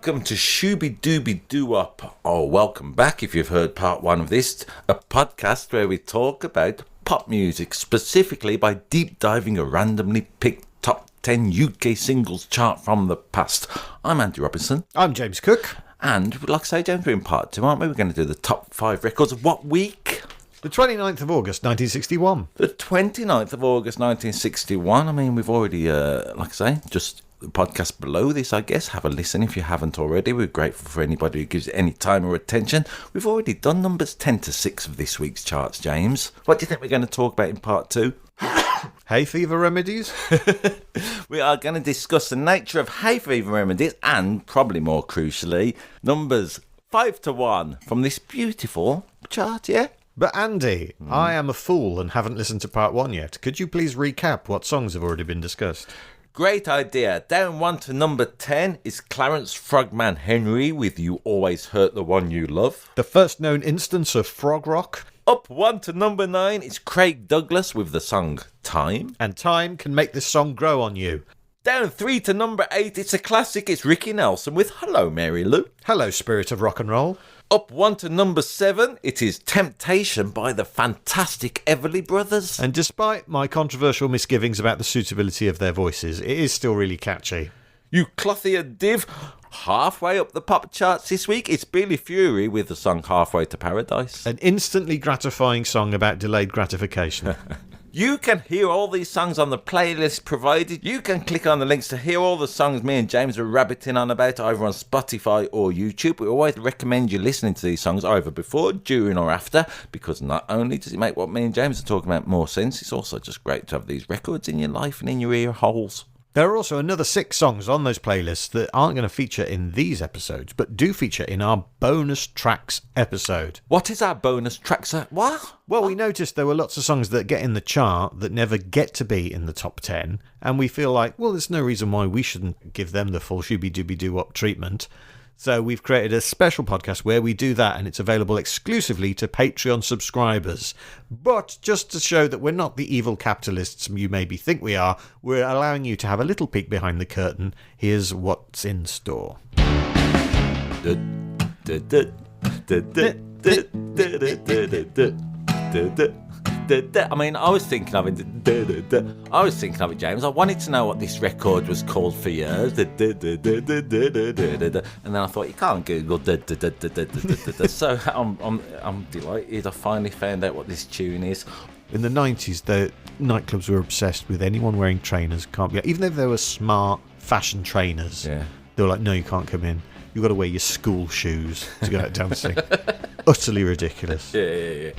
welcome to Shooby Dooby Doo-Up. Oh, welcome back if you've heard part one of this, a podcast where we talk about pop music, specifically by deep diving a randomly picked top 10 UK singles chart from the past. I'm Andy Robinson. I'm James Cook. And like I say, James, we're in part two, aren't we? We're going to do the top 5 records of what week? The 29th of August, 1961. The 29th of August, 1961. I mean, we've already, like I say, just the podcast below this, I guess. Have a listen if you haven't already. We're grateful for anybody who gives it any time or attention. We've already done numbers 10 to 6 of this week's charts, James. What do you think we're going to talk about in part 2? Hay fever remedies? We are going to discuss the nature of hay fever remedies and, probably more crucially, numbers 5 to 1 from this beautiful chart, yeah? But Andy, I am a fool and haven't listened to part 1 yet. Could you please recap what songs have already been discussed? Great idea. Down 1 to number 10 is Clarence Frogman Henry with You Always Hurt the One You Love. The first known instance of frog rock. Up 1 to number 9 is Craig Douglas with the song Time. And time can make this song grow on you. Down 3 to number 8, it's a classic. It's Ricky Nelson with Hello Mary Lou. Hello, spirit of rock and roll. Up 1 to number 7, it is Temptation by the fantastic Everly Brothers. And despite my controversial misgivings about the suitability of their voices, it is still really catchy. You clothier div. Halfway up the pop charts this week, it's Billy Fury with the song Halfway to Paradise. An instantly gratifying song about delayed gratification. You can hear all these songs on the playlist provided. You can click on the links to hear all the songs me and James are rabbiting on about either on Spotify or YouTube. We always recommend you listening to these songs either before, during or after, because not only does it make what me and James are talking about more sense, it's also just great to have these records in your life and in your ear holes. There are also another 6 songs on those playlists that aren't going to feature in these episodes, but do feature in our bonus tracks episode. What is our bonus tracks? What? Well, we noticed there were lots of songs that get in the chart that never get to be in the top 10, and we feel like, well, there's no reason why we shouldn't give them the full Shooby Dooby Doo-Wop treatment. So we've created a special podcast where we do that, and it's available exclusively to Patreon subscribers. But just to show that we're not the evil capitalists you maybe think we are, we're allowing you to have a little peek behind the curtain. Here's what's in store. I mean, I was thinking of it, James. I wanted to know what this record was called for years. And then I thought, you can't Google. So I'm delighted. I finally found out what this tune is. In the 90s, the nightclubs were obsessed with anyone wearing trainers. Can't be, even though they were smart fashion trainers. Yeah. They were like, no, you can't come in. You've got to wear your school shoes to go out dancing. Utterly ridiculous. Yeah.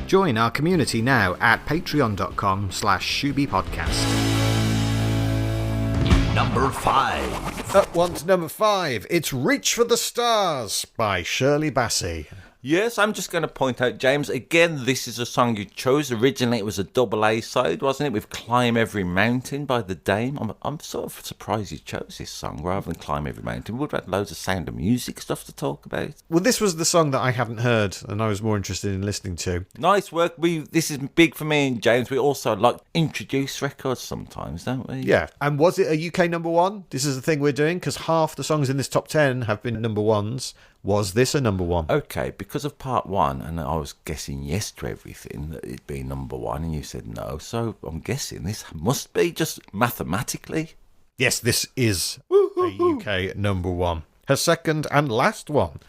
Join our community now at patreon.com/ShoobyPodcast. Number 5. Up 1 to number 5, it's Reach for the Stars by Shirley Bassey. Yes, I'm just going to point out, James, again, this is a song you chose. Originally, it was a double A side, wasn't it, with Climb Every Mountain by The Dame. I'm sort of surprised you chose this song rather than Climb Every Mountain. We would have had loads of Sound of Music stuff to talk about. Well, this was the song that I hadn't heard and I was more interested in listening to. Nice work. This is big for me and James. We also like introduce records sometimes, don't we? Yeah. And was it a UK number 1? This is the thing we're doing, because half the songs in this top 10 have been number 1s. Was this a number 1? Okay, because of part 1, and I was guessing yes to everything, that it'd be number 1, and you said no, so I'm guessing this must be just mathematically. Yes, this is a UK number 1. Her second and last one.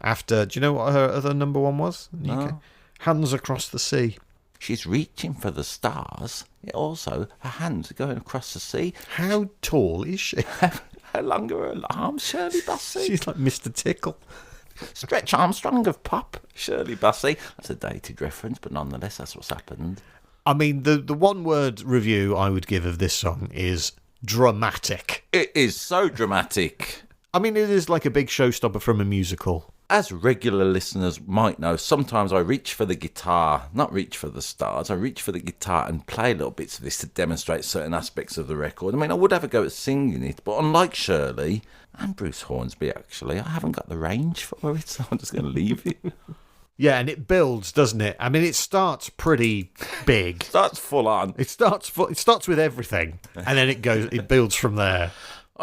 After, do you know what her other number 1 was in the UK? Hands Across the Sea. She's reaching for the stars. Also, her hands are going across the sea. How tall is she? How long are her arms, Shirley Bassey? She's like Mr. Tickle. Stretch Armstrong of pop, Shirley Bassey. That's a dated reference, but nonetheless, that's what's happened. I mean, the one-word review I would give of this song is dramatic. It is so dramatic. I mean, it is like a big showstopper from a musical. As regular listeners might know, sometimes I reach for the guitar, not reach for the stars, I reach for the guitar and play little bits of this to demonstrate certain aspects of the record. I mean, I would have a go at singing it, but unlike Shirley, and Bruce Hornsby actually, I haven't got the range for it, so I'm just going to leave it. Yeah, and it builds, doesn't it? I mean, it starts pretty big. Starts full on. It starts with everything, and then it builds from there.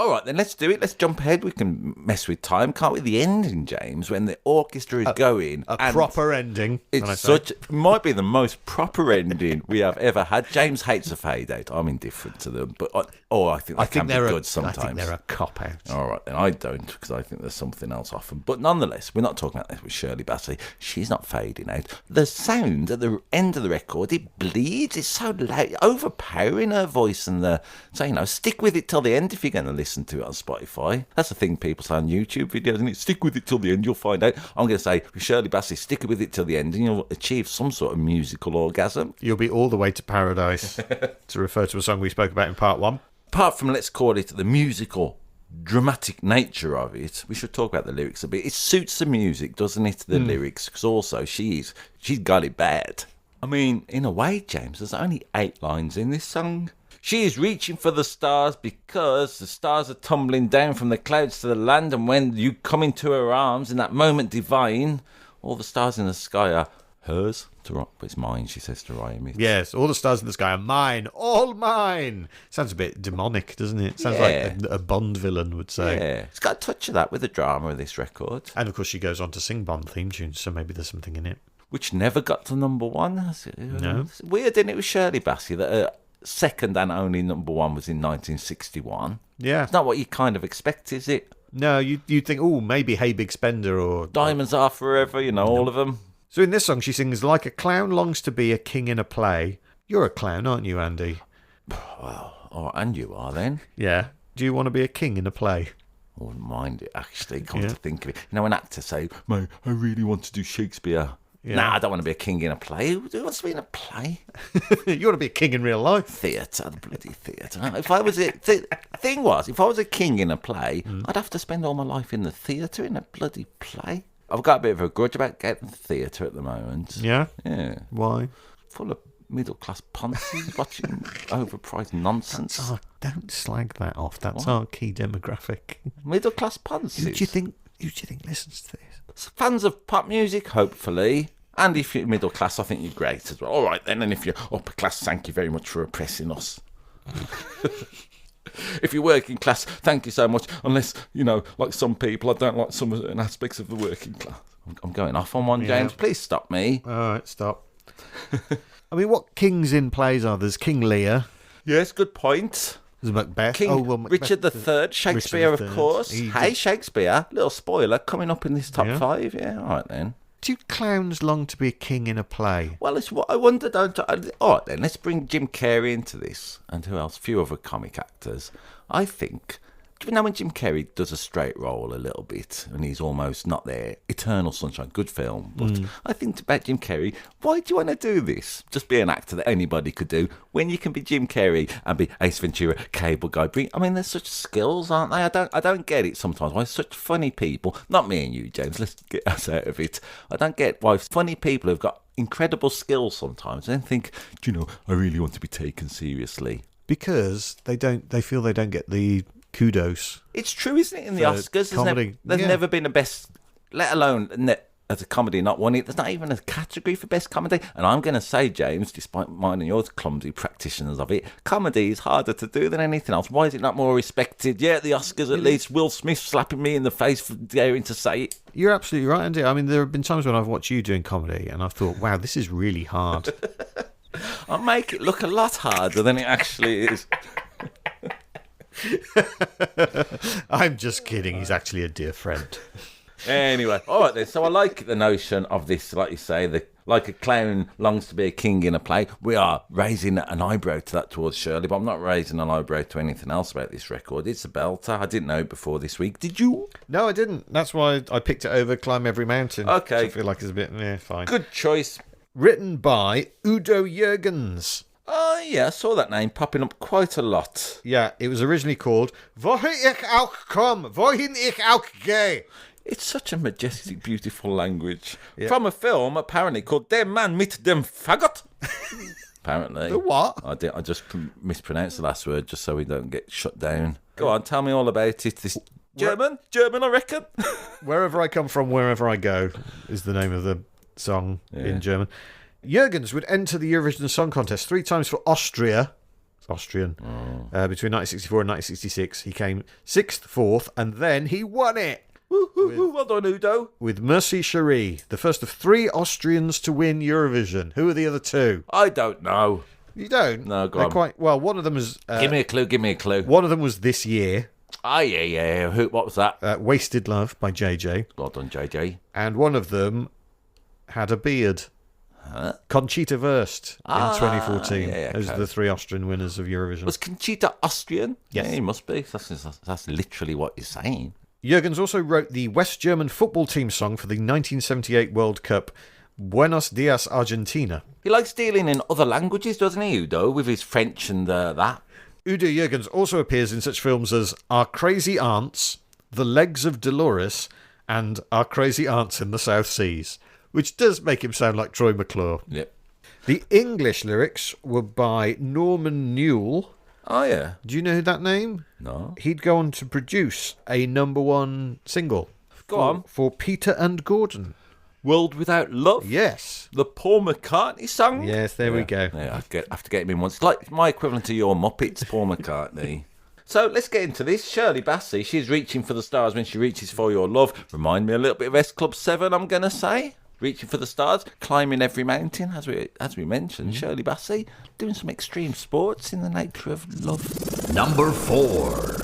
All right, then let's do it. Let's jump ahead. We can mess with time, can't we? The ending, James, when the orchestra is going. A proper ending. It's might be the most proper ending we have ever had. James hates a fade out. I'm indifferent to them, but I think they can be good sometimes. I think they're a cop out. All right, then I don't, because I think there's something else often. But nonetheless, we're not talking about this with Shirley Bassey. She's not fading out. The sound at the end of the record, it bleeds. It's so loud, overpowering, her voice, and so stick with it till the end if you're going to listen to it on Spotify. That's the thing people say on YouTube videos, isn't it? Stick with it till the end, you'll find out. I'm going to say, with Shirley Bassey, stick with it till the end and you'll achieve some sort of musical orgasm. You'll be all the way to paradise, to refer to a song we spoke about in part 1. Apart from, let's call it, the musical, dramatic nature of it, we should talk about the lyrics a bit. It suits the music, doesn't it, the lyrics? Because also, she's got it bad. I mean, in a way, James, there's only 8 lines in this song. She is reaching for the stars because the stars are tumbling down from the clouds to the land, and when you come into her arms in that moment divine, all the stars in the sky are hers. But it's mine, she says to Ryan. Yes, all the stars in the sky are mine, all mine. Sounds a bit demonic, doesn't it? Sounds like a Bond villain would say. Yeah, it's got a touch of that with the drama of this record. And of course she goes on to sing Bond theme tunes, so maybe there's something in it. Which never got to number 1. No. It's weird, isn't it, with Shirley Bassey, that second and only number 1 was in 1961. Yeah. It's not what you kind of expect, is it? No, you'd think, maybe Hey Big Spender or... Diamonds Are Forever, all of them. So in this song, she sings, like a clown longs to be a king in a play. You're a clown, aren't you, Andy? Well, and you are then. Yeah. Do you want to be a king in a play? I wouldn't mind it, actually, come to think of it. An actor say, mate, I really want to do Shakespeare. Yeah. Nah, I don't want to be a king in a play. Who wants to be in a play? You want to be a king in real life? Theatre, the bloody theatre. If I was if I was a king in a play, I'd have to spend all my life in the theatre in a bloody play. I've got a bit of a grudge about getting theatre at the moment. Yeah? Yeah. Why? Full of middle-class ponces watching overpriced nonsense. Don't slag that off. That's our key demographic. Middle-class ponces? Who do you think listens to this? Fans of pop music, hopefully. And if you're middle class, I think you're great as well. All right, then. And if you're upper class, thank you very much for oppressing us. If you're working class, thank you so much. Unless, like some people, I don't like some aspects of the working class. I'm going off on one, James. Please stop me. All right, stop. I mean, what kings in plays are? There's King Lear. Yes, good point. There's Macbeth. Macbeth. Richard III, Shakespeare, of course. Hey, Shakespeare. Little spoiler, coming up in this top 5. Yeah, all right then. Do clowns long to be a king in a play? Well, it's what I wonder, don't I? All right then, let's bring Jim Carrey into this. And who else? A few other comic actors. I think... Do you know when Jim Carrey does a straight roll a little bit and he's almost not there? Eternal Sunshine, good film. But I think about Jim Carrey, why do you want to do this? Just be an actor that anybody could do when you can be Jim Carrey and be Ace Ventura, Cable Guy. There's such skills, aren't they? I don't get it sometimes. Why such funny people, not me and you, James, let's get us out of it. I don't get why funny people have got incredible skills sometimes and think, I really want to be taken seriously. Because they feel they don't get the kudos. It's true, isn't it? In the Oscars, there's never been a best, let alone as a comedy not won it. There's not even a category for best comedy. And I'm going to say, James, despite mine and yours clumsy practitioners of it, comedy is harder to do than anything else. Why is it not more respected? Yeah, at the Oscars at least, Will Smith slapping me in the face for daring to say it. You're absolutely right, Andy. I mean, there have been times when I've watched you doing comedy and I've thought, wow, this is really hard. I make it look a lot harder than it actually is. I'm just kidding. He's actually a dear friend. Anyway, all right then. So I like the notion of this, like you say, like a clown longs to be a king in a play. We are raising an eyebrow to that towards Shirley, but I'm not raising an eyebrow to anything else about this record. It's a belter. I didn't know it before this week. Did you? No, I didn't. That's why I picked it over Climb Every Mountain. Okay. I feel like it's a bit, fine. Good choice. Written by Udo Jürgens. Oh, yeah, I saw that name popping up quite a lot. Yeah, it was originally called Wohin ich auch komm, wohin ich auch gehe. It's such a majestic, beautiful language. Yeah. From a film, apparently, called Der Mann mit dem Faggot. Apparently. The what? I just mispronounced the last word just so we don't get shut down. Go on, tell me all about it. This German, I reckon. Wherever I come from, wherever I go is the name of the song in German. Jürgens would enter the Eurovision Song Contest 3 times for Austria. Austrian. Between 1964 and 1966, he came 6th, 4th, and then he won it. Well done, Udo. With Merci Cherie, the first of 3 Austrians to win Eurovision. Who are the other 2? I don't know. You don't? No, go They're on. quite well. One of them was. Give me a clue. One of them was this year. Oh, yeah. What was that? Wasted Love by JJ. Well done, JJ. And one of them had a beard. Huh? Conchita Wurst in 2014. yeah, Those are okay. the 3 Austrian winners of Eurovision. Was Conchita Austrian? Yes. Yeah, he must be. That's literally what you're saying. Jurgens also wrote the West German football team song for the 1978 World Cup, Buenos Dias, Argentina. He likes dealing in other languages, doesn't he, Udo, with his French and that? Udo Jurgens also appears in such films as Our Crazy Aunts, The Legs of Dolores, and Our Crazy Aunts in the South Seas, which does make him sound like Troy McClure. Yep. The English lyrics were by Norman Newell. Oh, yeah. Do you know that name? No. He'd go on to produce a #1 single. Go on. For Peter and Gordon. World Without Love? Yes. The Paul McCartney song? Yes, there we go. Yeah, I have to get him in once. It's like my equivalent to your Muppets, Paul McCartney. So let's get into this. Shirley Bassey, she's reaching for the stars when she reaches for your love. Remind me a little bit of S Club 7, I'm going to say. Reaching for the stars, climbing every mountain, as we mentioned. Shirley Bassey doing some extreme sports in the nature of love. Number 4.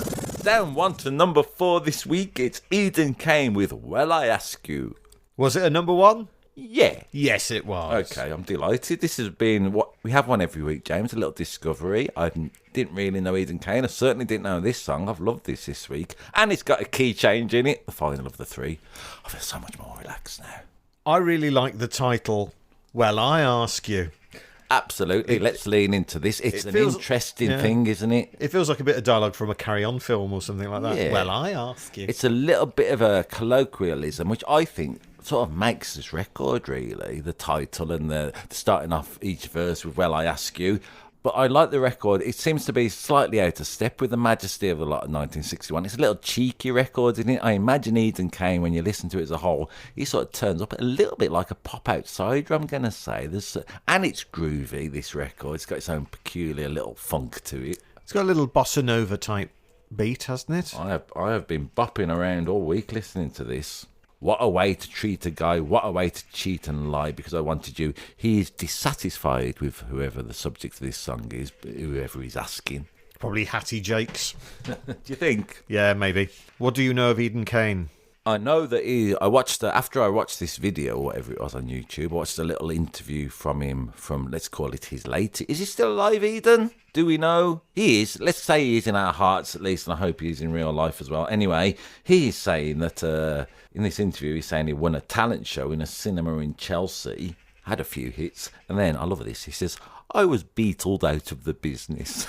Down 1 to number 4 this week, it's Eden Kane with Well I Ask You. Was it a #1? Yeah. Yes, it was. Okay, I'm delighted. This has been what we have one every week, James. A little discovery. I didn't really know Eden Kane. I certainly didn't know this song. I've loved this week, and it's got a key change in it. The final of the 3. I feel so much more relaxed now. I really like the title, Well, I Ask You. Absolutely. Let's lean into this. It's an feels- interesting yeah. thing, isn't it? It feels like a bit of dialogue from a Carry On film or something like that. Yeah. Well, I ask you. It's a little bit of a colloquialism, which I think sort of makes this record, really. The title and the starting off each verse with Well, I Ask You. But I like the record. It seems to be slightly out of step with the majesty of a lot of 1961. It's a little cheeky record, isn't it? I imagine Eden Kane, when you listen to it as a whole, he sort of turns up a little bit like a pop outsider, I'm going to say. And it's groovy, this record. It's got its own peculiar little funk to it. It's got a little bossa nova type beat, hasn't it? I have been bopping around all week listening to this. What a way to treat a guy. What a way to cheat and lie because I wanted you. He is dissatisfied with whoever the subject of this song is, whoever he's asking. Probably Hattie Jakes. Do you think? Yeah, maybe. What do you know of Eden Kane? I know that after I watched this video or whatever it was on YouTube, I watched a little interview from him from, let's call it his late. Is he still alive, Eden? Do we know? He is. Let's say he is in our hearts at least, and I hope he is in real life as well. Anyway, he is saying that in this interview, he's saying he won a talent show in a cinema in Chelsea, had a few hits, and then, I love this, he says, I was beetled out of the business.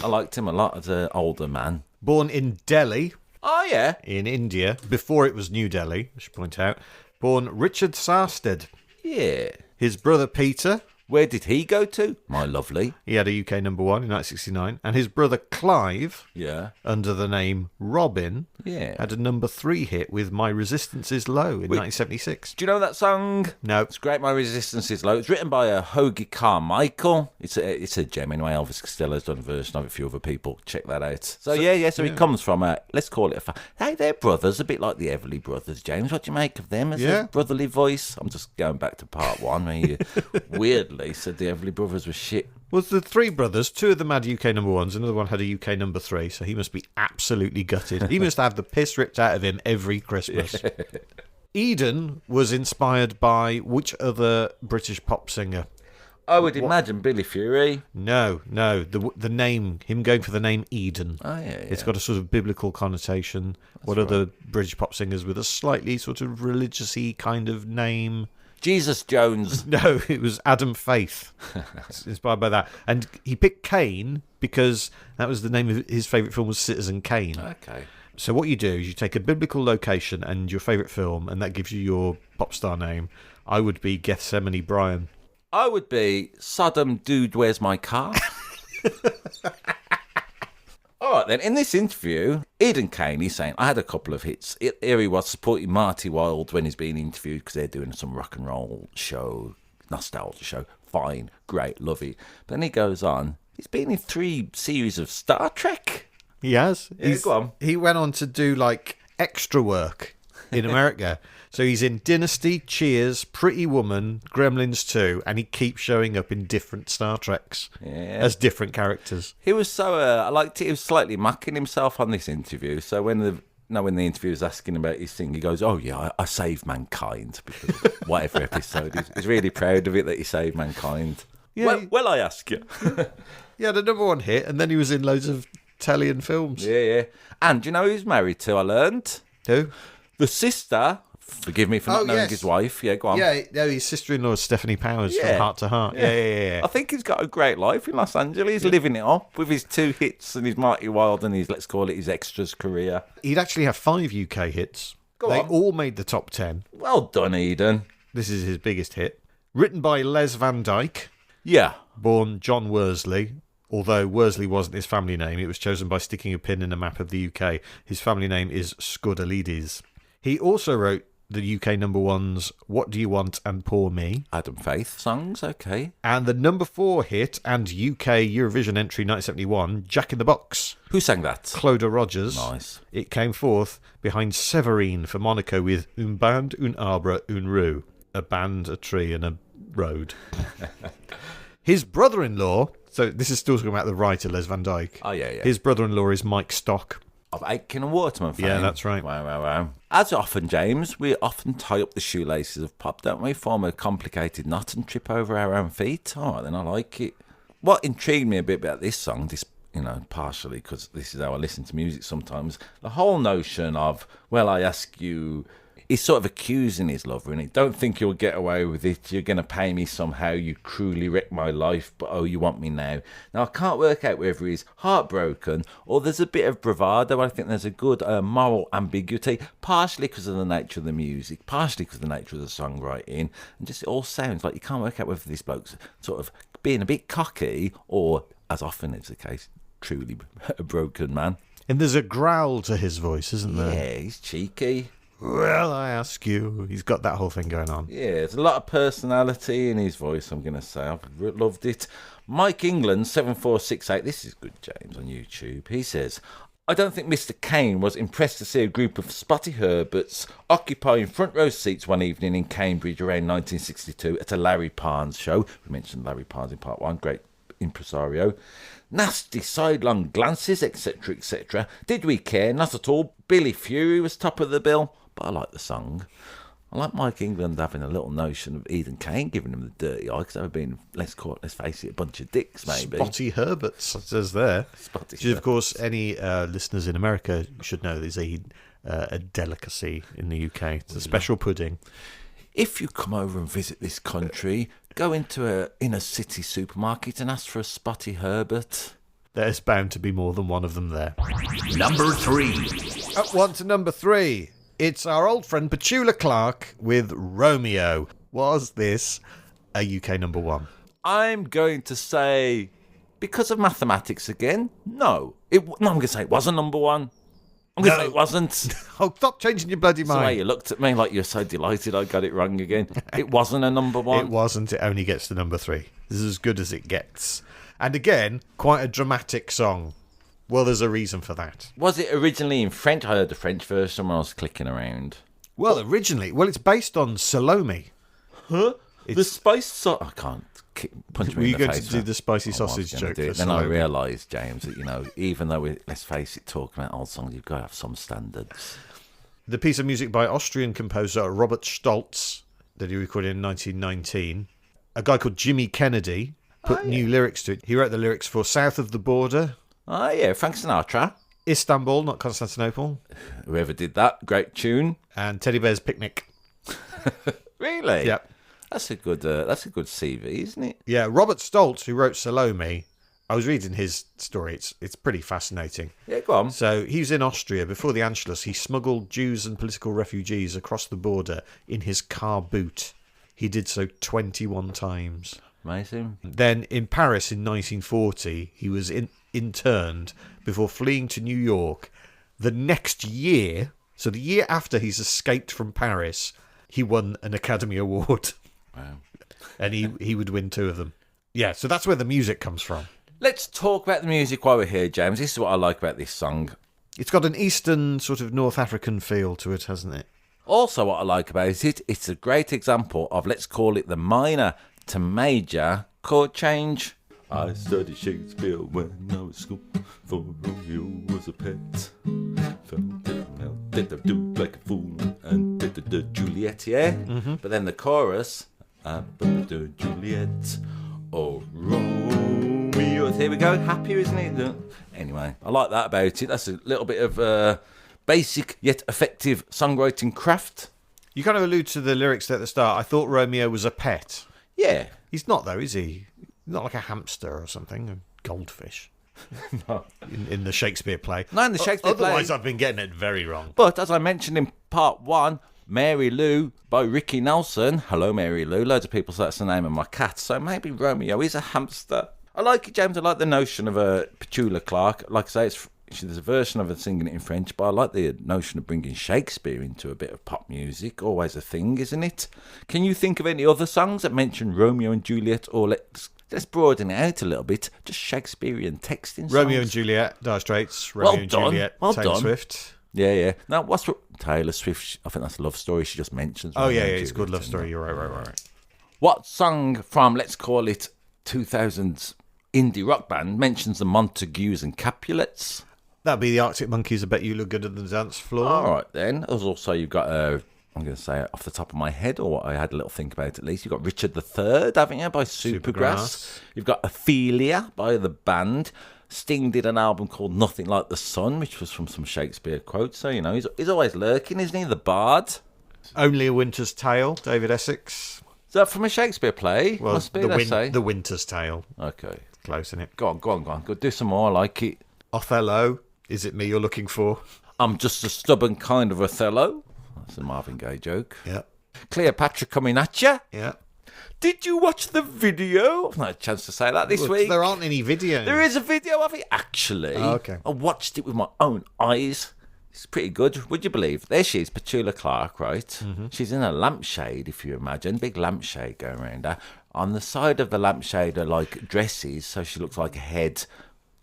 I liked him a lot as an older man. Born in Delhi, Oh, yeah. in India, before it was New Delhi, I should point out. Born Richard Sarsted. Yeah. His brother Peter, Where did he go to? My lovely. he had a UK #1 in 1969. And his brother Clive, Yeah. under the name Robin, Yeah. had a #3 hit with My Resistance Is Low in 1976. Do you know that song? No. It's great. My Resistance Is Low. It's written by Hoagie Carmichael. It's a gem anyway. Elvis Costello's done a version of it. A few other people. Check that out. So he comes from let's call it hey, they're brothers, a bit like the Everly Brothers. James, what do you make of them as Yeah. a brotherly voice? I'm just going back to part 1 where you weirdly said the Everly Brothers were shit. Well, the 3 brothers, 2 of them had UK #1s, another one had a UK #3, so he must be absolutely gutted. He must have the piss ripped out of him every Christmas. Eden was inspired by which other British pop singer? I would imagine Billy Fury. No, the name, him going for the name Eden. Oh, yeah. It's got a sort of biblical connotation. What other British pop singers with a slightly sort of religious-y kind of name? Jesus Jones. No, it was Adam Faith. It's inspired by that. And he picked Kane because that was the name of his favourite film was Citizen Kane. Okay. So what you do is you take a biblical location and your favourite film, and that gives you your pop star name. I would be Gethsemane Brian. I would be Sodom Dude, Where's My Car? All right, then. In this interview, Eden Kane, he's saying, I had a couple of hits. Here he was supporting Marty Wilde when he's being interviewed because they're doing some rock and roll show, nostalgia show. Fine, great, love it. But then he goes on He's been in 3 series of Star Trek. He has. Yeah, go on. He went on to do like extra work in America. So he's in Dynasty, Cheers, Pretty Woman, Gremlins 2, and he keeps showing up in different Star Treks as different characters. He was so, I liked it, he was slightly mocking himself on this interview. So when the interview was asking about his thing, he goes, oh yeah, I saved mankind. Because whatever episode, he's really proud of it that he saved mankind. Yeah, well, I ask you. He had a #1 hit, and then he was in loads of telly and films. Yeah. And do you know who he's married to, I learned? Who? The sister, forgive me for not knowing his wife. Yeah, go on. Yeah, no, his sister-in-law is Stephanie Powers from Heart to Heart. Yeah. I think he's got a great life in Los Angeles. He's living it up with his 2 hits and his Marty Wilde and his, let's call it, his extras career. He'd actually have 5 UK hits. They all made the top 10. Well done, Eden. This is his biggest hit. Written by Les Van Dyke. Yeah. Born John Worsley. Although Worsley wasn't his family name, it was chosen by sticking a pin in a map of the UK. His family name is Skordalides. He also wrote the UK #1s What Do You Want and Poor Me. Adam Faith songs, okay. And the #4 hit and UK Eurovision entry 1971, Jack in the Box. Who sang that? Cloda Rogers. Nice. It came fourth behind Severine for Monaco with Un band, un arbre, un rue. A band, a tree and a road. His brother-in-law, so this is still talking about the writer Les Van Dyke. Oh, yeah. His brother-in-law is Mike Stock. Of Aitken and Waterman fame. Yeah, that's right. Wow. As often, James, we often tie up the shoelaces of pop, don't we? Form a complicated knot and trip over our own feet. All right, then I like it. What intrigued me a bit about this song, partially because this is how I listen to music sometimes, the whole notion of, well, I ask you... He's sort of accusing his lover, and don't think you'll get away with it. You're going to pay me somehow. You cruelly wrecked my life, but oh, you want me now. Now, I can't work out whether he's heartbroken or there's a bit of bravado. I think there's a good moral ambiguity, partially because of the nature of the music, partially because of the nature of the songwriting, and just it all sounds like you can't work out whether this bloke's sort of being a bit cocky or, as often is the case, truly a broken man. And there's a growl to his voice, isn't there? Yeah, he's cheeky. Well, I ask you. He's got that whole thing going on. Yeah, there's a lot of personality in his voice, I'm going to say. I've loved it. Mike England, 7468, this is good, James, on YouTube. He says, I don't think Mr. Kane was impressed to see a group of spotty Herberts occupying front row seats one evening in Cambridge around 1962 at a Larry Parnes show. We mentioned Larry Parnes in part 1, great impresario. Nasty sidelong glances, etc., etc. Did we care? Not at all. Billy Fury was top of the bill. But I like the song. I like Mike England having a little notion of Eden Kane giving him the dirty eye because they've been, let's face it, a bunch of dicks, maybe. Spotty Herberts, it says there. Spotty Which, of course, any listeners in America should know there's a delicacy in the UK. It's a special pudding. If you come over and visit this country, go into a inner city supermarket and ask for a Spotty Herbert. There's bound to be more than one of them there. #3. Up one to #3. It's our old friend Petula Clark with Romeo. Was this a UK #1? I'm going to say, because of mathematics again, no. I'm going to say it wasn't #1. I'm going to say it wasn't. Oh, stop changing your bloody That's the way mind. you looked at me like you're so delighted I got it wrong again. It wasn't a #1. It wasn't. It only gets to #3. This is as good as it gets. And again, quite a dramatic song. Well, there's a reason for that. Was it originally in French? I heard the French version when I was clicking around. Well, originally, it's based on Salome. Huh? The spice sauce. I can't punch me Were in you the going face. to do the spicy sausage joke for Then Salome? I realised, James, that, even though let's face it, talking about old songs, you've got to have some standards. The piece of music by Austrian composer Robert Stolz that he recorded in 1919. A guy called Jimmy Kennedy put new lyrics to it. He wrote the lyrics for South of the Border. Oh, yeah, Frank Sinatra. Istanbul, not Constantinople. Whoever did that, great tune. And Teddy Bear's Picnic. Really? Yeah. That's a good CV, isn't it? Yeah, Robert Stolz, who wrote Salome, I was reading his story. It's pretty fascinating. Yeah, go on. So he was in Austria before the Anschluss. He smuggled Jews and political refugees across the border in his car boot. He did so 21 times. Amazing. Then in Paris in 1940, he was interned before fleeing to New York. The next year, so the year after he's escaped from Paris, he won an Academy Award. Wow. And he would win 2 of them. Yeah, so that's where the music comes from. Let's talk about the music while we're here, James. This is what I like about this song. It's got an Eastern sort of North African feel to it, hasn't it? Also, what I like about it, it's a great example of, let's call it the minor to major chord change. I studied Shakespeare when I was school, for Romeo was a pet. Did the do like a fool, and did the Juliet, yeah? Mm-hmm. But then the chorus, Juliet, oh Romeo. Here we go, happier, isn't it? Anyway, I like that about it. That's a little bit of basic yet effective songwriting craft. You kind of allude to the lyrics there at the start. I thought Romeo was a pet. Yeah. He's not, though, is he? Not like a hamster or something, a goldfish. No. In the Shakespeare play. No, in the Shakespeare play. Otherwise, I've been getting it very wrong. But as I mentioned in part 1, Mary Lou by Ricky Nelson. Hello, Mary Lou. Loads of people say that's the name of my cat. So maybe Romeo is a hamster. I like it, James. I like the notion of Petula Clark. Like I say, there's a version of her singing it in French, but I like the notion of bringing Shakespeare into a bit of pop music. Always a thing, isn't it? Can you think of any other songs that mention Romeo and Juliet, or let's broaden it out a little bit, just Shakespearean texting songs? Romeo and Juliet, Dire Straits, Romeo and Juliet, Taylor Swift. Yeah. Now, what's Taylor Swift? I think that's a love story she just mentions. Oh, yeah, it's a good love story. You're right. What song from, let's call it, 2000s indie rock band mentions the Montagues and Capulets? That'd be the Arctic Monkeys. I bet you look good on the dance floor. All right, then. There's also, you've got, I'm going to say it off the top of my head, or what I had a little think about at least. You've got Richard III, haven't you, by Supergrass. You've got Ophelia by the band. Sting did an album called Nothing Like the Sun, which was from some Shakespeare quotes. So, you know, he's always lurking, isn't he? The Bard. Only a Winter's Tale, David Essex. Is that from a Shakespeare play? Well, Must be, let's say. The Winter's Tale. Okay. Close, isn't it? Go on. Go do some more. I like it. Othello. Is it me you're looking for? I'm just a stubborn kind of Othello. That's a Marvin Gaye joke. Yeah. Cleopatra coming at you. Yeah. Did you watch the video? I've not had a chance to say that this week. There aren't any videos. There is a video of it, actually. Oh, okay. I watched it with my own eyes. It's pretty good. Would you believe? There she is, Petula Clark, right? Mm-hmm. She's in a lampshade, if you imagine. Big lampshade going around her. On the side of the lampshade are like dresses, so she looks like a head.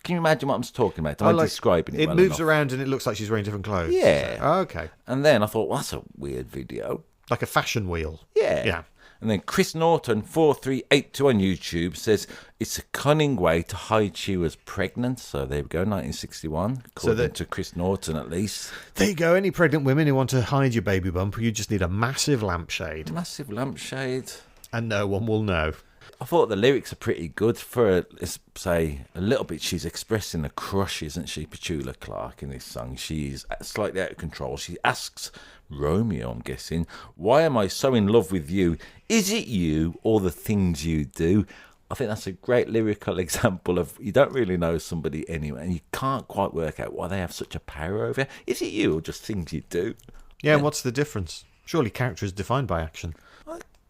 Can you imagine what I'm talking about? Am I describing it It well moves enough? around and it looks like she's wearing different clothes. Yeah. Oh, okay. And then I thought, well, that's a weird video. Like a fashion wheel. Yeah. And then Chris Norton, 4382 on YouTube, says it's a cunning way to hide she was pregnant. So there we go, 1961, according to Chris Norton at least. There you go. Any pregnant women who want to hide your baby bump, you just need a massive lampshade. Massive lampshade. And no one will know. I thought the lyrics are pretty good for, let's say, a little bit. She's expressing a crush, isn't she, Petula Clark, in this song? She's slightly out of control. She asks Romeo, I'm guessing, why am I so in love with you? Is it you or the things you do? I think that's a great lyrical example of you don't really know somebody anyway, and you can't quite work out why they have such a power over you. Is it you or just things you do? Yeah, and what's the difference? Surely character is defined by action.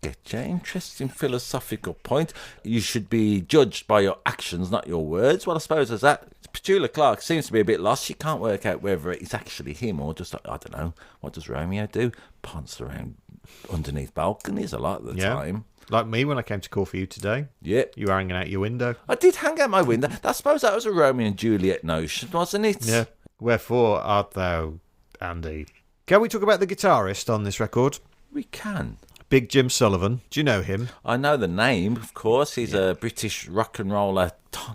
Get you. Interesting philosophical point. You should be judged by your actions, not your words. Well, I suppose as that, Petula Clark seems to be a bit lost. She can't work out whether it's actually him or just, I don't know, what does Romeo do? Ponce around underneath balconies a lot of the time. Like me when I came to call for you today. Yeah. You were hanging out your window. I did hang out my window. I suppose that was a Romeo and Juliet notion, wasn't it? Yeah. Wherefore art thou, Andy? Can we talk about the guitarist on this record? We can. Big Jim Sullivan. Do you know him? I know the name, of course. He's a British rock and roller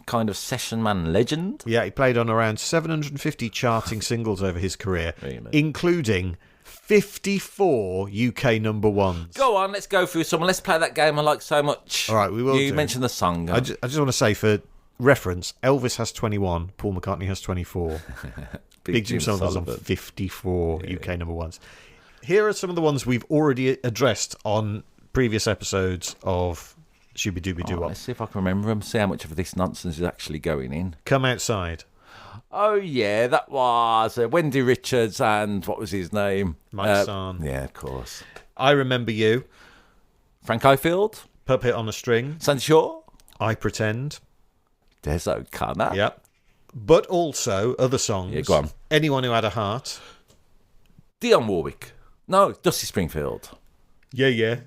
kind of session man legend. Yeah, he played on around 750 charting singles over his career, really? Including 54 UK number ones. Go on, let's go through some. Let's play that game I like so much. All right, we will. You mentioned the song. I just want to say, for reference, Elvis has 21, Paul McCartney has 24. Big Jim Sullivan's on 54 UK number ones. Here are some of the ones we've already addressed on previous episodes of Shooby Dooby Doo. Let's see if I can remember them, see how much of this nonsense is actually going in. Come Outside. Oh, yeah, that was Wendy Richards and what was his name? Mike Sarn. Yeah, of course. I Remember You. Frank Highfield. Puppet on a String. Sandy Shaw. I Pretend. Des O'Connor. Yep. But also other songs. Yeah, go on. Anyone Who Had a Heart. Dionne Warwick. No, Dusty Springfield. Yeah.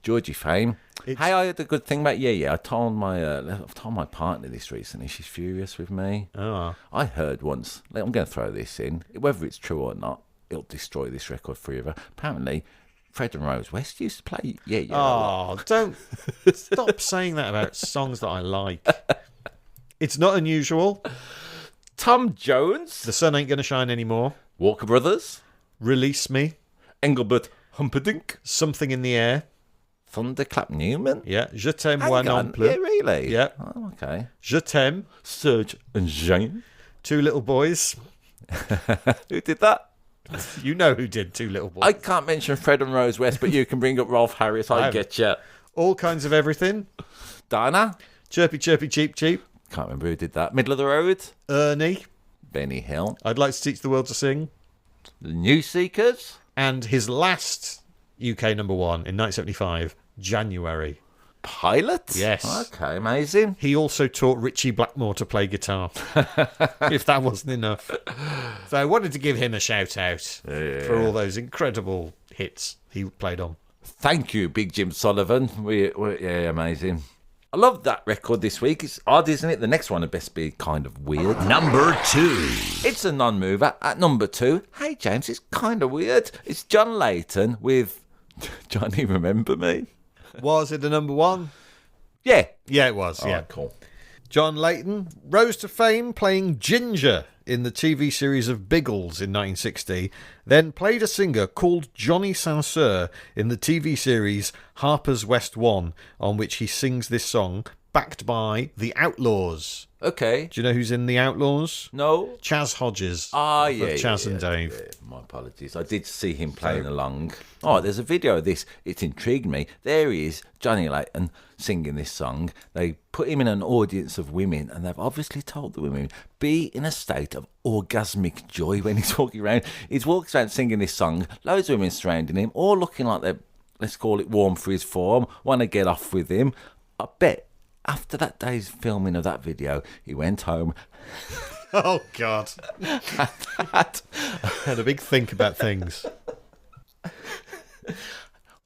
Georgie Fame. Hey, I had a good thing about I told I've told my partner this recently. She's furious with me. Oh. I heard once. I'm going to throw this in, whether it's true or not. It'll destroy this record forever. Apparently, Fred and Rose West used to play a lot. Oh, don't stop saying that about songs that I like. It's not unusual. Tom Jones, The Sun Ain't Gonna Shine Anymore. Walker Brothers, Release Me. Engelbert Humperdinck, Something in the Air. Thunderclap Newman. Yeah. Je t'aime, Hang moi on. non plus. Yeah, really? Yeah. Oh, okay. Je t'aime. Serge and Jane. Two Little Boys. Who did that? You know who did Two Little Boys. I can't mention Fred and Rose West, but you can bring up Rolf Harris. I get you. All Kinds of Everything. Dana. Chirpy, Chirpy, Cheep, Cheep. Can't remember who did that. Middle of the Road. Ernie. Benny Hill. I'd Like to Teach the World to Sing. The New Seekers. And his last UK number one in 1975, January. Pilot. Yes. Okay, amazing. He also taught Richie Blackmore to play guitar, if that wasn't enough. So I wanted to give him a shout out for all those incredible hits he played on. Thank you, Big Jim Sullivan. Yeah, amazing. I love that record this week. It's odd, isn't it? The next one would best be kind of weird. Number 2. It's a non-mover. At number 2, hey, James, it's kind of weird. It's John Layton with Johnny Remember Me. Was it the number one? Yeah. Yeah, it was. Yeah, Yeah. cool. John Layton rose to fame playing Ginger in the TV series of Biggles in 1960, then played a singer called Johnny Sanseur in the TV series Harper's West 1, on which he sings this song, backed by The Outlaws. Okay. Do you know who's in The Outlaws? No. Chaz Hodges. Ah, of yeah. Chaz yeah, and Dave. yeah. My apologies. I did see him playing along. Oh, there's a video of this. It's intrigued me. There he is, Johnny Layton, singing this song. They put him in an audience of women, and they've obviously told the women, be in a state of orgasmic joy when he's walking around. He's walking around singing this song, loads of women surrounding him, all looking like they're, let's call it warm for his form, want to get off with him. I bet after that day's filming of that video, he went home. Oh, God. Had a big think about things.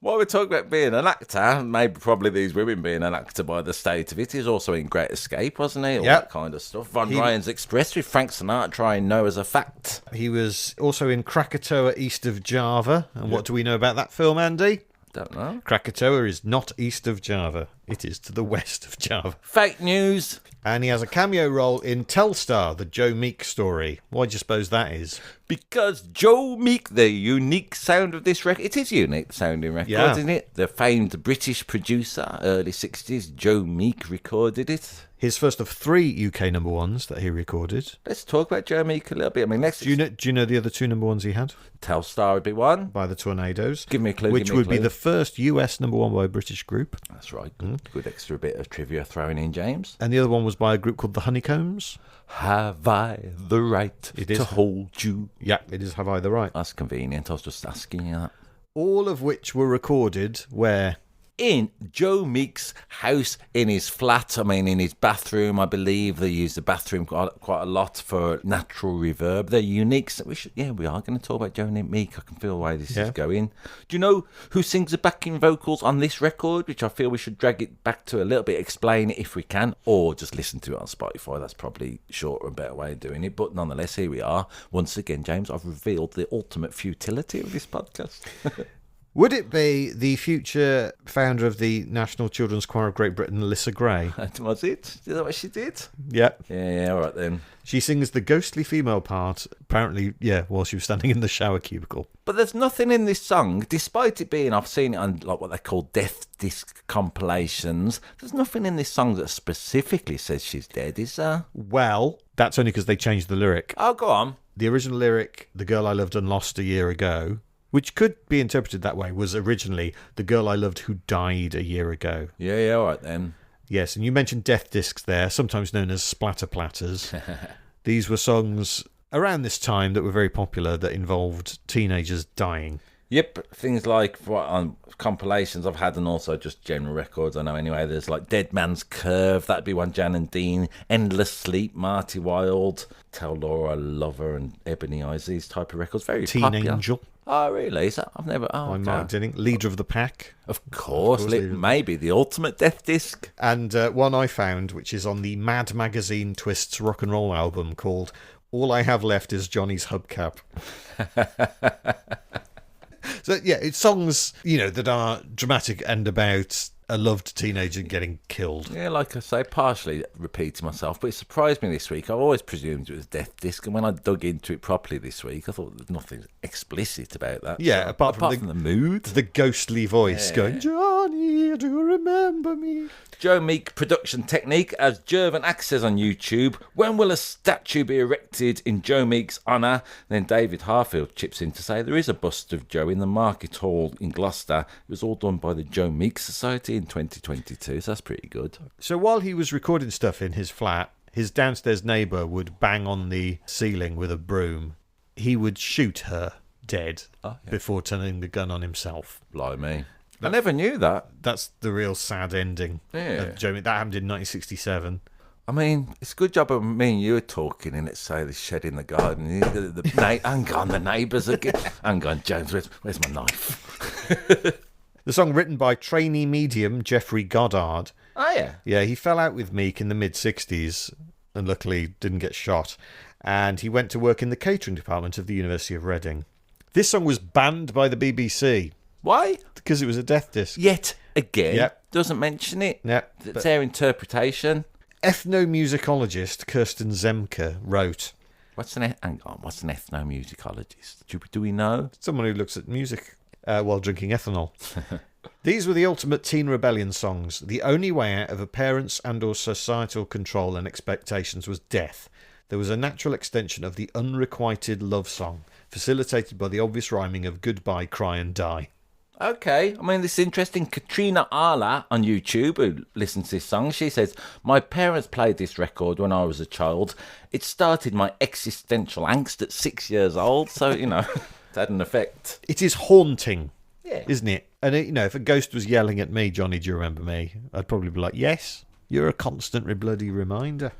While we're talking about being an actor, maybe probably these women being an actor by the state of it, he's also in Great Escape, wasn't he? All that kind of stuff. Von Ryan's Express with Frank Sinatra trying No as a Fact. He was also in Krakatoa east of Java. And what do we know about that film, Andy? Don't know. Krakatoa is not east of Java. It is to the west of Java. Fake news. And he has a cameo role in Telstar, the Joe Meek story. Why do you suppose that is? Because Joe Meek, the unique sound of this record, it is a unique sounding record, isn't it? The famed British producer, early 60s, Joe Meek recorded it. His first of 3 UK number ones that he recorded. Let's talk about Joe Meek a little bit. I mean, Do you know the other 2 number ones he had? Telstar would be one. By the Tornadoes. Give me a clue. Which would be the first US number one by a British group. That's right. Good extra bit of trivia thrown in, James. And the other one was by a group called the Honeycombs. Have I the right to hold you? Yeah, it is Have I the Right. That's convenient. I was just asking you that. All of which were recorded where? In Joe Meek's house, in his flat, I mean, in his bathroom, I believe they use the bathroom quite a lot for natural reverb. They're unique. So we are going to talk about Joe Meek. I can feel the way this is going. Do you know who sings the backing vocals on this record, which I feel we should drag it back to a little bit, explain it if we can, or just listen to it on Spotify. That's probably a shorter and better way of doing it. But nonetheless, here we are. Once again, James, I've revealed the ultimate futility of this podcast. Would it be the future founder of the National Children's Choir of Great Britain, Alyssa Gray? Was it? Is that what she did? Yep. Yeah, all right then. She sings the ghostly female part, apparently, while she was standing in the shower cubicle. But there's nothing in this song, despite it being, I've seen it on like what they call death disc compilations, there's nothing in this song that specifically says she's dead, is there? Well, that's only because they changed the lyric. Oh, go on. The original lyric, The Girl I Loved and Lost a Year Ago, which could be interpreted that way, was originally The Girl I Loved Who Died a Year Ago. Yeah, all right then. Yes, and you mentioned death discs there, sometimes known as splatter platters. These were songs around this time that were very popular that involved teenagers dying. Yep, things like on compilations I've had, and also just general records I know anyway. There's like Dead Man's Curve, that'd be one, Jan and Dean. Endless Sleep, Marty Wilde. Tell Laura I Love Her, and Ebony Eyes, these type of records. Very Teen popular. Angel. Oh, really? Is that, I've never... Oh, by okay. Mark Dinning, leader of the pack. Of course, maybe the ultimate death disc. And one I found, which is on the Mad Magazine Twists rock and roll album, called All I Have Left Is Johnny's Hubcap. So, yeah, it's songs, that are dramatic and about a loved teenager getting killed. Yeah, like I say, partially repeating myself, but it surprised me this week. I always presumed it was Death Disc, and when I dug into it properly this week, I thought there's nothing explicit about that. Yeah, so, apart from the mood. The ghostly voice going, Johnny, do you remember me? Joe Meek production technique, as Jervin Axe says on YouTube. When will a statue be erected in Joe Meek's honour? Then David Harfield chips in to say there is a bust of Joe in the Market Hall in Gloucester. It was all done by the Joe Meek Society in 2022, so that's pretty good. So while he was recording stuff in his flat, his downstairs neighbour would bang on the ceiling with a broom. He would shoot her dead before turning the gun on himself. Blimey. I never knew that. That's the real sad ending of Joe Meek. That happened in 1967. I mean, it's a good job of me and you are talking in, let's say, the shed in the garden. Hang on, the neighbours again. Hang on, James, where's my knife? The song written by trainee medium Jeffrey Goddard. Oh, yeah. Yeah, he fell out with Meek in the mid-60s and luckily didn't get shot. And he went to work in the catering department of the University of Reading. This song was banned by the BBC. Why? Because it was a death disc. Yet again. Yep. Doesn't mention it. Yep. It's their interpretation. Ethnomusicologist Kirsten Zemke wrote... What's an ethnomusicologist? Do we know? Someone who looks at music while drinking ethanol. These were the ultimate teen rebellion songs. The only way out of a parent's and or societal control and expectations was death. There was a natural extension of the unrequited love song, facilitated by the obvious rhyming of goodbye, cry and die. Okay, I mean, this is interesting. Katrina Arla on YouTube, who listens to this song, she says, my parents played this record when I was a child. It started my existential angst at 6 years old, so, it had an effect. It is haunting, Yeah. isn't it? And, if a ghost was yelling at me, Johnny, do you remember me? I'd probably be like, yes, you're a constant bloody reminder.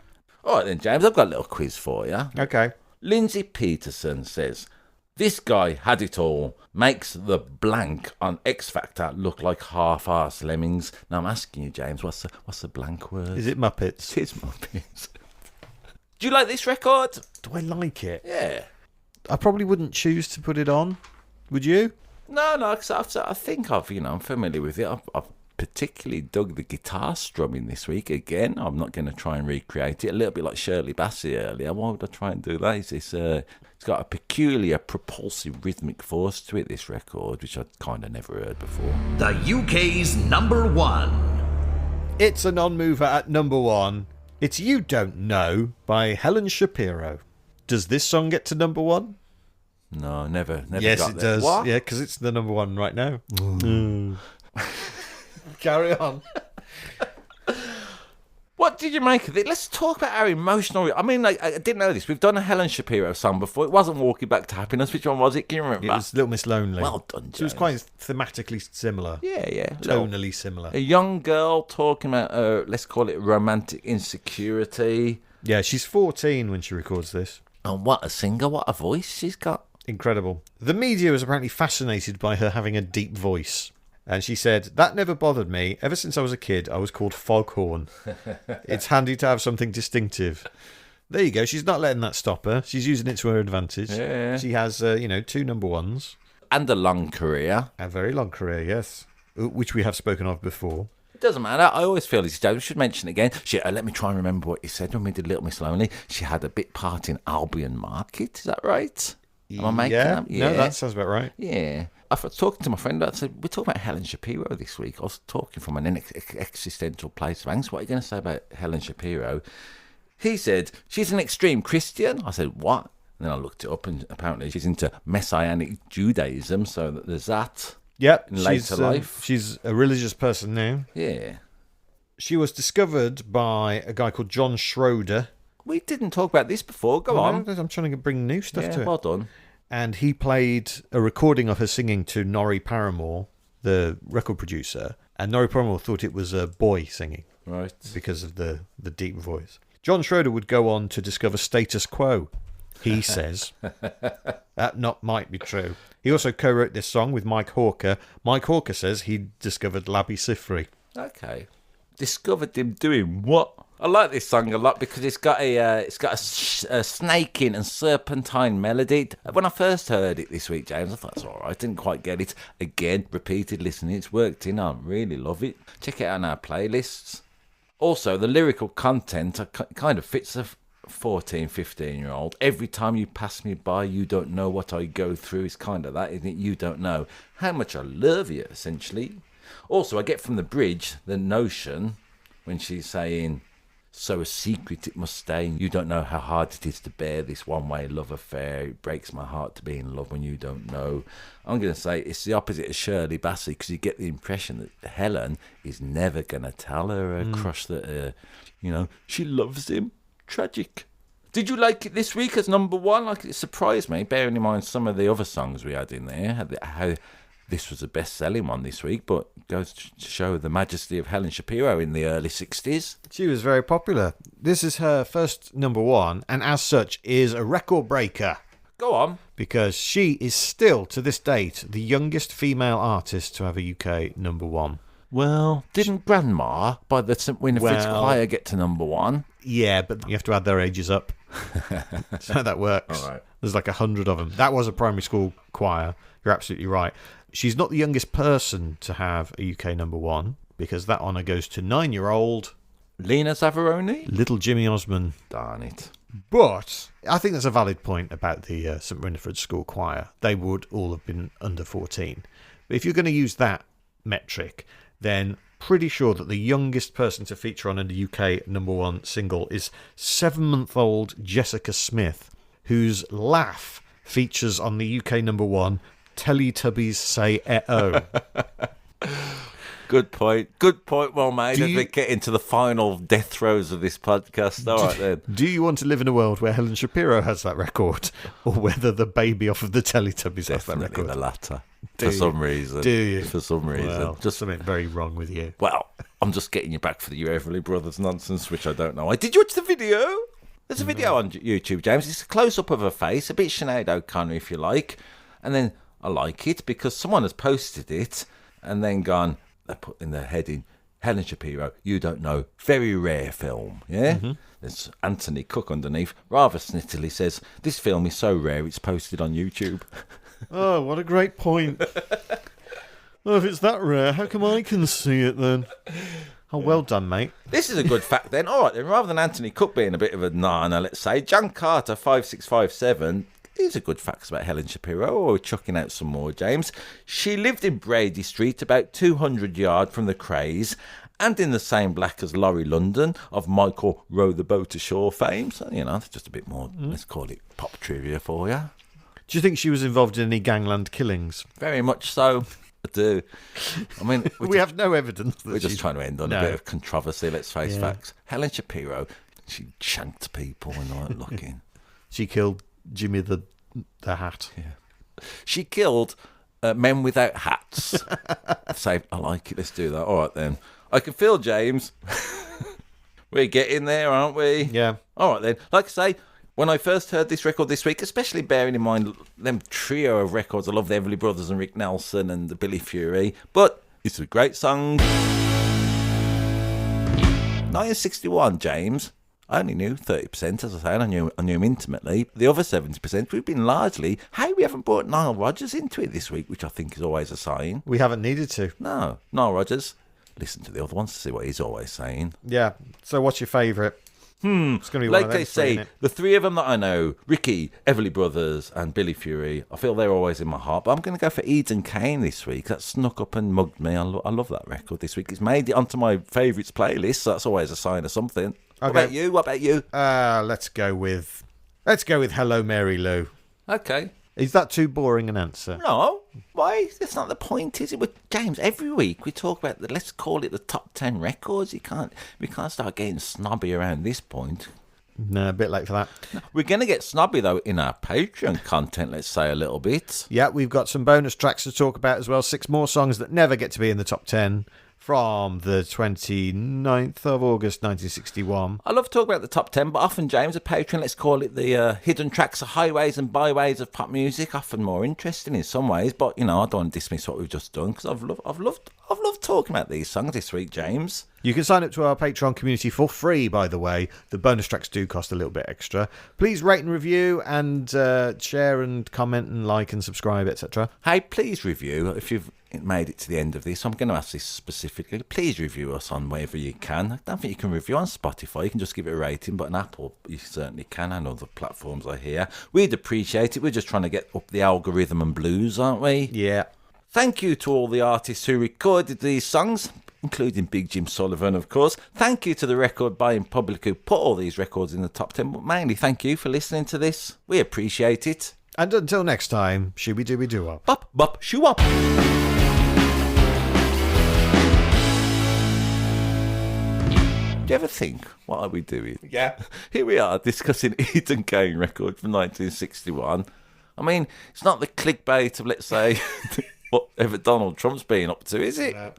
All right then, James, I've got a little quiz for you. Okay. Lindsay Peterson says, this guy had it all, makes the blank on X Factor look like half-arsed lemmings. Now I'm asking you, James, what's the blank word? Is it Muppets? It's Muppets. Do you like this record? Do I like it? Yeah. I probably wouldn't choose to put it on. Would you? No, cause I think I'm familiar with it. I've particularly dug the guitar strumming this week. Again, I'm not going to try and recreate it. A little bit like Shirley Bassey earlier. Why would I try and do that? It's got a peculiar propulsive rhythmic force to it, this record, which I'd kind of never heard before. The UK's number one. It's a non-mover at number one. It's You Don't Know by Helen Shapiro. Does this song get to number one? No, never yes, got it there. does. What? Yeah, because it's the number one right now. Carry on. What did you make of it? Let's talk about our emotional... I mean, I didn't know this. We've done a Helen Shapiro song before. It wasn't Walking Back to Happiness. Which one was it? Can you remember? It was Little Miss Lonely. Well done, James. So it was quite thematically similar. Yeah. Tonally similar. A young girl talking about, let's call it romantic insecurity. Yeah, she's 14 when she records this. And what a singer, what a voice she's got. Incredible. The media was apparently fascinated by her having a deep voice. And she said, that never bothered me. Ever since I was a kid, I was called Foghorn. It's handy to have something distinctive. There you go. She's not letting that stop her. She's using it to her advantage. Yeah. She has, 2 number ones. And a long career. A very long career, yes. Which we have spoken of before. It doesn't matter. I always feel this. We should mention it again. Let me try and remember what you said when we did Little Miss Lonely. She had a bit part in Albion Market. Is that right? Am I making up? Yeah, no, that sounds about right. Yeah. I was talking to my friend. I said, we're talking about Helen Shapiro this week. I was talking from an existential place of angst. What are you going to say about Helen Shapiro? He said, she's an extreme Christian. I said, what? And then I looked it up, and apparently she's into Messianic Judaism, so there's that. Yep. In later life. She's a religious person now. Yeah. She was discovered by a guy called John Schroeder. We didn't talk about this before. Go on. I'm trying to bring new stuff to it. Well done. And he played a recording of her singing to Norrie Paramore, the record producer. And Norrie Paramore thought it was a boy singing. Right. Because of the deep voice. John Schroeder would go on to discover Status Quo he says. That might be true. He also co-wrote this song with Mike Hawker. Mike Hawker says he discovered Labby Sifri. Okay. Discovered him doing what? I like this song a lot because it's got a snaking and serpentine melody. When I first heard it this week, James, I thought it's all right. I didn't quite get it. Again, repeated listening, it's worked in. I really love it. Check it out on our playlists. Also, the lyrical content kind of fits a 14, 15-year-old. Every time you pass me by, you don't know what I go through. It's kind of that, isn't it? You don't know how much I love you, essentially. Also, I get from the bridge the notion when she's saying, so a secret it must stay. You don't know how hard it is to bear this one-way love affair. It breaks my heart to be in love when you don't know. I'm going to say it's the opposite of Shirley Bassey because you get the impression that Helen is never going to tell her crush that, she loves him. Tragic. Did you like it this week as number one? Like, it surprised me, bearing in mind some of the other songs we had in there, how this was the best-selling one this week, but goes to show the majesty of Helen Shapiro in the early 60s. She was very popular. This is her first number one, and as such is a record breaker. Go on. Because she is still, to this date, the youngest female artist to have a UK number one. Well, didn't Grandma by the St Winifred's Choir get to number one? Yeah, but you have to add their ages up. That's how that works. All right. There's like 100 of them. That was a primary school choir. You're absolutely right. She's not the youngest person to have a UK number one, because that honour goes to 9-year-old Lena Zavaroni? Little Jimmy Osmond. Darn it. But I think there's a valid point about the St Winifred's School Choir. They would all have been under 14. But if you're going to use that metric, then pretty sure that the youngest person to feature on a UK number one single is 7-month-old Jessica Smith, whose laugh features on the UK number one Teletubbies Say Eh-oh. Good point. Good point, well made. As we get into the final death throes of this podcast. All right, then. Do you want to live in a world where Helen Shapiro has that record, or whether the baby off of the Teletubbies has that record? The latter. For some reason. Do you? For some reason. Well, just something very wrong with you. Well, I'm just getting you back for the Everly Brothers nonsense, which I don't know. Did you watch the video? There's a video on YouTube, James. It's a close-up of her face, a bit Sinead O'Connor, if you like. And then I like it because someone has posted it and then gone, they put in their heading, Helen Shapiro, you don't know, very rare film, yeah? Mm-hmm. There's Anthony Cook underneath, rather snittily says, this film is so rare it's posted on YouTube. Oh, what a great point. Well, if it's that rare, how come I can see it then? Oh, well done, mate. This is a good fact then. All right, then, rather than Anthony Cook being a bit of a nana, let's say, John Carter, 5657, these are good facts about Helen Shapiro. Oh, we're chucking out some more, James. She lived in Brady Street, about 200 yards from the Craze, and in the same block as Laurie London of Michael Row the Boat Ashore fame. So, that's just a bit more, let's call it pop trivia for you. Do you think she was involved in any gangland killings? Very much so. I do. I mean, we have no evidence. We're just trying to end on a bit of controversy, let's face facts. Helen Shapiro, she shanked people when they weren't looking. She killed Jimmy the Hat. Yeah. She killed men without hats. Say, I like it, let's do that. All right, then. I can feel, James, we're getting there, aren't we? Yeah. All right, then. Like I say, when I first heard this record this week, especially bearing in mind them trio of records, I love the Everly Brothers and Rick Nelson and the Billy Fury, but it's a great song. 1961, James. I only knew 30%, as I say, and I knew him intimately. The other 70%, we've been largely, hey, we haven't brought Nile Rodgers into it this week, which I think is always a sign. We haven't needed to. No, Nile Rodgers. Listen to the other ones to see what he's always saying. Yeah, so what's your favourite? It's going to be like one of them they say, the three of them that I know, Ricky, Everly Brothers and Billy Fury, I feel they're always in my heart, but I'm going to go for Eden Kane this week. That snuck up and mugged me. I love that record this week. It's made it onto my favourites playlist, so that's always a sign of something. Okay. What about you? Let's go with Hello Mary Lou. Okay. Is that too boring an answer? No. Why? That's not the point, is it? But James, every week we talk about let's call it the top 10 records. We can't start getting snobby around this point. No, a bit late for that. We're going to get snobby, though, in our Patreon content, let's say a little bit. Yeah, we've got some bonus tracks to talk about as well. 6 more songs that never get to be in the top 10. from the 29th of August 1961. I love talking about the top 10, but often, James, a patron, let's call it the hidden tracks, the highways and byways of pop music, often more interesting in some ways. But, you know, I don't want to dismiss what we've just done, because I've loved talking about these songs this week, James. You can sign up to our Patreon community for free, by the way. The bonus tracks do cost a little bit extra. Please rate and review and share and comment and like and subscribe, etc. Hey, please review if you've made it to the end of this. I'm going to ask this specifically. Please review us on wherever you can. I don't think you can review on Spotify. You can just give it a rating, but on Apple you certainly can, and other platforms I hear. We'd appreciate it. We're just trying to get up the algorithm and blues, aren't we? Yeah. Thank you to all the artists who recorded these songs, including Big Jim Sullivan, of course. Thank you to the record buying public who put all these records in the top 10, but mainly thank you for listening to this. We appreciate it. And until next time, Shooby Dooby Doo Up. Bop, bop, shoo up. Do you ever think, what are we doing? Yeah. Here we are discussing Eden Kane record from 1961. I mean, it's not the clickbait of, let's say, whatever Donald Trump's been up to, is it? No.